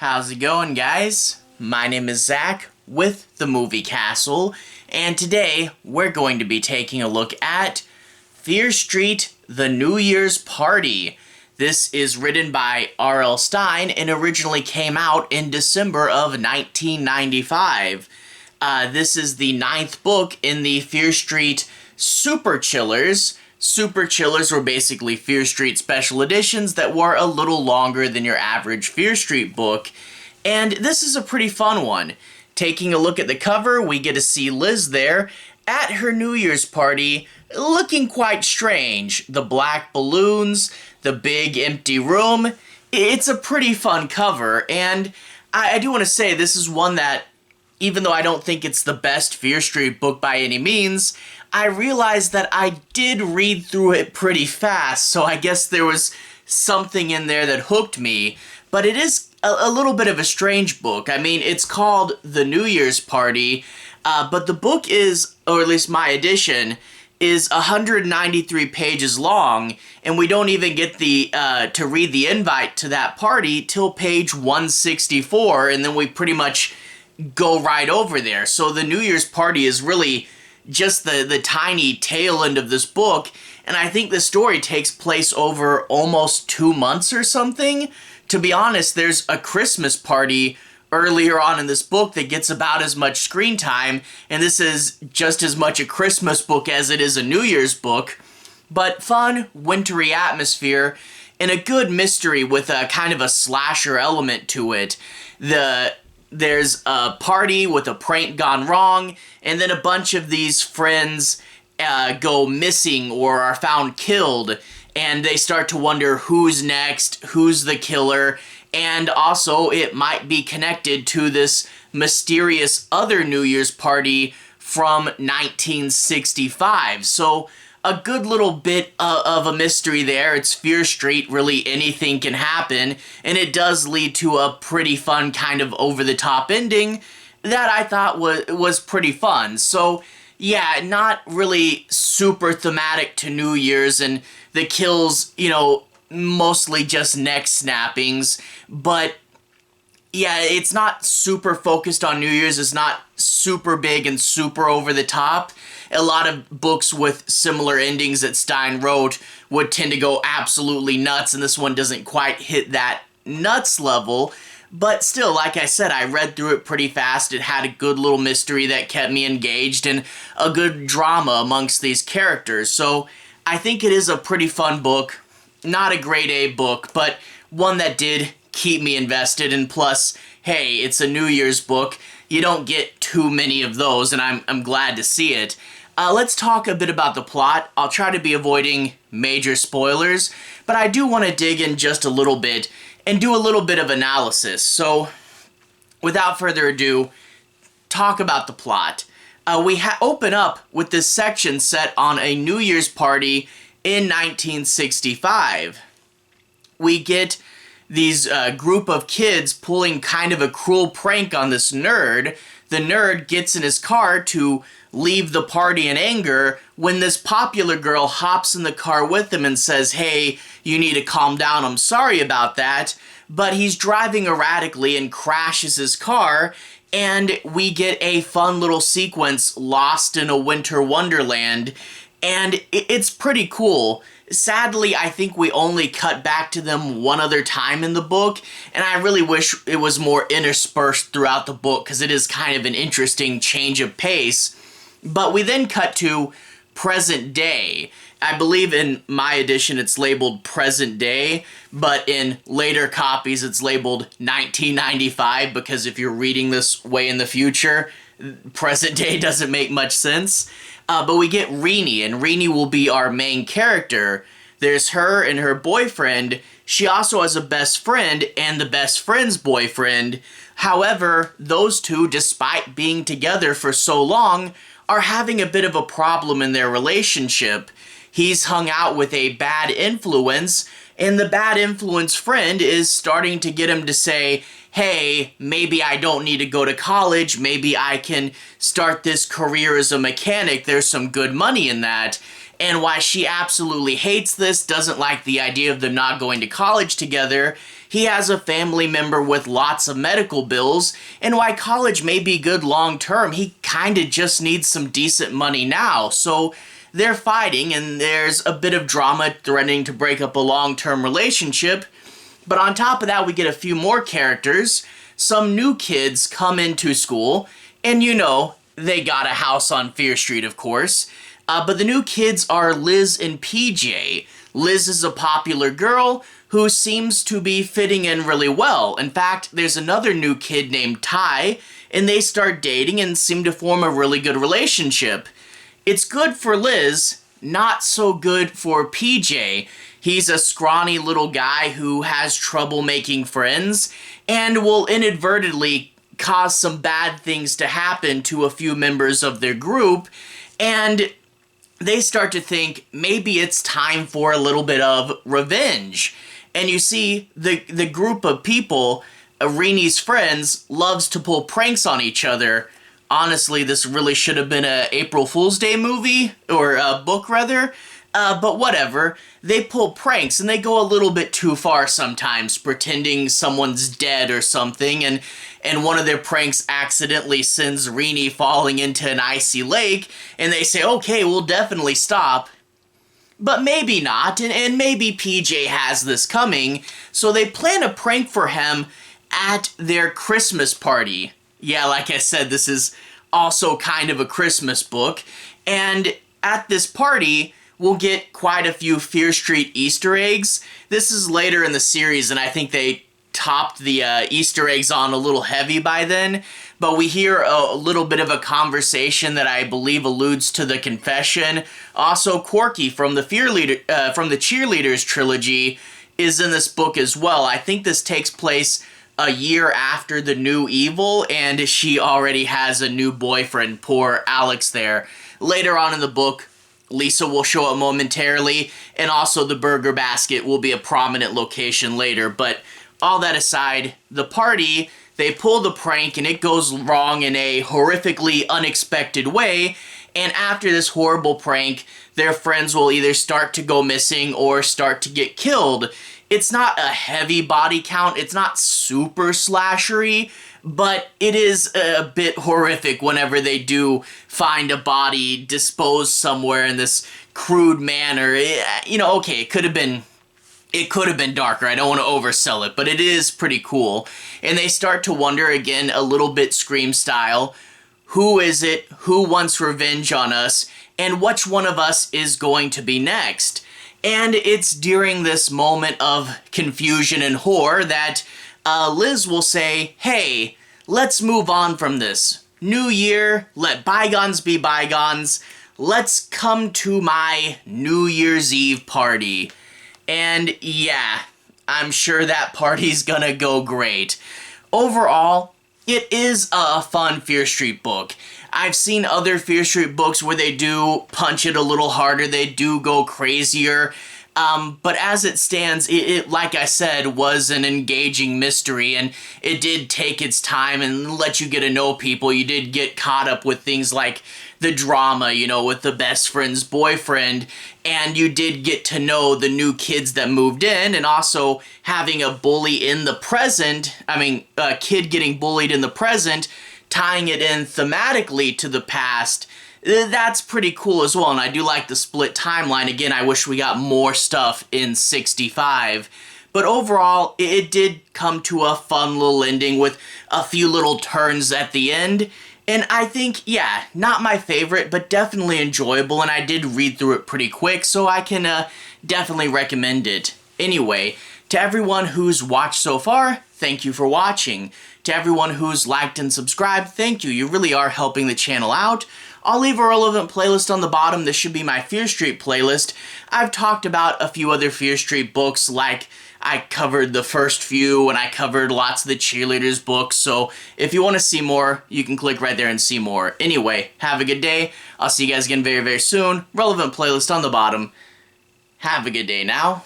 How's it going, guys? My name is Zach with the Movie Castle, and today we're going to be taking a look at Fear Street: The New Year's Party. This is written by R.L. Stine and originally came out in December of 1995. This is the 9th book in the Fear Street Super Chillers. Super Chillers were basically Fear Street special editions that were a little longer than your average Fear Street book, and this is a pretty fun one. Taking a look at the cover, we get to see Liz there at her New Year's party, looking quite strange. The black balloons, the big empty room. It's a pretty fun cover, and I do want to say this is one that, even though I don't think it's the best Fear Street book by any means, I realized that I did read through it pretty fast, so I guess there was something in there that hooked me. But it is a little bit of a strange book. I mean, it's called The New Year's Party, but the book is, or at least my edition, is 193 pages long, and we don't even get to read the invite to that party till page 164, and then we pretty much go right over there. So the New Year's Party is really just the tiny tail end of this book, and I think the story takes place over almost 2 months or something. To be honest, there's a Christmas party earlier on in this book that gets about as much screen time, and this is just as much a Christmas book as it is a New Year's book. But fun, wintry atmosphere, and a good mystery with a kind of a slasher element to it. There's a party with a prank gone wrong, and then a bunch of these friends go missing or are found killed, and they start to wonder who's next, who's the killer, and also it might be connected to this mysterious other New Year's party from 1965. So a good little bit of a mystery there. It's Fear Street, really anything can happen, and it does lead to a pretty fun kind of over-the-top ending that I thought was pretty fun. So yeah, not really super thematic to New Year's, and the kills, mostly just neck snappings, but yeah, it's not super focused on New Year's. It's not super big and super over the top. A lot of books with similar endings that Stine wrote would tend to go absolutely nuts, and this one doesn't quite hit that nuts level. But still, like I said, I read through it pretty fast. It had a good little mystery that kept me engaged and a good drama amongst these characters. So I think it is a pretty fun book. Not a grade A book, but one that did keep me invested, and plus, hey, it's a New Year's book. You don't get too many of those, and I'm glad to see it. Let's talk a bit about the plot. I'll try to be avoiding major spoilers, but I do want to dig in just a little bit and do a little bit of analysis. So, without further ado, talk about the plot. We open up with this section set on a New Year's party in 1965. We get these group of kids pulling kind of a cruel prank on this nerd. The nerd gets in his car to leave the party in anger when this popular girl hops in the car with him and says, "Hey, you need to calm down, I'm sorry about that." But he's driving erratically and crashes his car, and we get a fun little sequence lost in a winter wonderland, and it's pretty cool. Sadly, I think we only cut back to them one other time in the book, and I really wish it was more interspersed throughout the book because it is kind of an interesting change of pace. But we then cut to present day. I believe in my edition it's labeled present day, but in later copies it's labeled 1995 because if you're reading this way in the future, present day doesn't make much sense. But we get Renee, and Renee will be our main character. There's her and her boyfriend. She also has a best friend and the best friend's boyfriend. However, those two, despite being together for so long, are having a bit of a problem in their relationship. He's hung out with a bad influence, and the bad influence friend is starting to get him to say, "Hey, maybe I don't need to go to college, maybe I can start this career as a mechanic, there's some good money in that." And why she absolutely hates this, doesn't like the idea of them not going to college together, he has a family member with lots of medical bills, and while college may be good long term, he kinda just needs some decent money now. So they're fighting, and there's a bit of drama threatening to break up a long-term relationship. But on top of that, we get a few more characters. Some new kids come into school, and they got a house on Fear Street, of course. But the new kids are Liz and PJ. Liz is a popular girl who seems to be fitting in really well. In fact, there's another new kid named Ty, and they start dating and seem to form a really good relationship. It's good for Liz, not so good for PJ. He's a scrawny little guy who has trouble making friends and will inadvertently cause some bad things to happen to a few members of their group, and they start to think maybe it's time for a little bit of revenge. And you see, the group of people, Rini's friends, loves to pull pranks on each other. Honestly, this really should have been a April Fool's Day movie, or a book rather, but whatever. They pull pranks, and they go a little bit too far sometimes, pretending someone's dead or something, and one of their pranks accidentally sends Rini falling into an icy lake, and they say, okay, we'll definitely stop. But maybe not, and maybe PJ has this coming, so they plan a prank for him at their Christmas party. Yeah, like I said, this is also kind of a Christmas book, and at this party, we'll get quite a few Fear Street Easter eggs. This is later in the series, and I think they topped the Easter eggs on a little heavy by then, but we hear a little bit of a conversation that I believe alludes to the confession. Also, Corky from the Cheerleaders trilogy is in this book as well. I think this takes place a year after the new evil, and she already has a new boyfriend. Poor Alex there. Later on in the book, Lisa will show up momentarily, and also the Burger Basket will be a prominent location later. But all that aside, the party, they pull the prank, and it goes wrong in a horrifically unexpected way, and after this horrible prank, their friends will either start to go missing or start to get killed. It's not a heavy body count, it's not super slashery, but it is a bit horrific whenever they do find a body disposed somewhere in this crude manner. Okay, it could have been darker. I don't want to oversell it, but it is pretty cool. And they start to wonder, again, a little bit Scream style, who is it, who wants revenge on us, and which one of us is going to be next? And it's during this moment of confusion and horror that Liz will say, hey, let's move on from this. New year, let bygones be bygones. Let's come to my New Year's Eve party. And yeah, I'm sure that party's gonna go great. Overall, it is a fun Fear Street book. I've seen other Fear Street books where they do punch it a little harder, they do go crazier, but as it stands, it, like I said, was an engaging mystery, and it did take its time and let you get to know people. You did get caught up with things like the drama, with the best friend's boyfriend, and you did get to know the new kids that moved in, and also having a bully in the present, a kid getting bullied in the present, tying it in thematically to the past. That's pretty cool as well, and I do like the split timeline. Again, I wish we got more stuff in 65. But overall, it did come to a fun little ending with a few little turns at the end. And I think, yeah, not my favorite, but definitely enjoyable, and I did read through it pretty quick, so I can definitely recommend it. Anyway, to everyone who's watched so far, thank you for watching. To everyone who's liked and subscribed, thank you. You really are helping the channel out. I'll leave a relevant playlist on the bottom. This should be my Fear Street playlist. I've talked about a few other Fear Street books, like I covered the first few, and I covered lots of the Cheerleaders books, so if you want to see more, you can click right there and see more. Anyway, have a good day. I'll see you guys again very, very soon. Relevant playlist on the bottom. Have a good day now.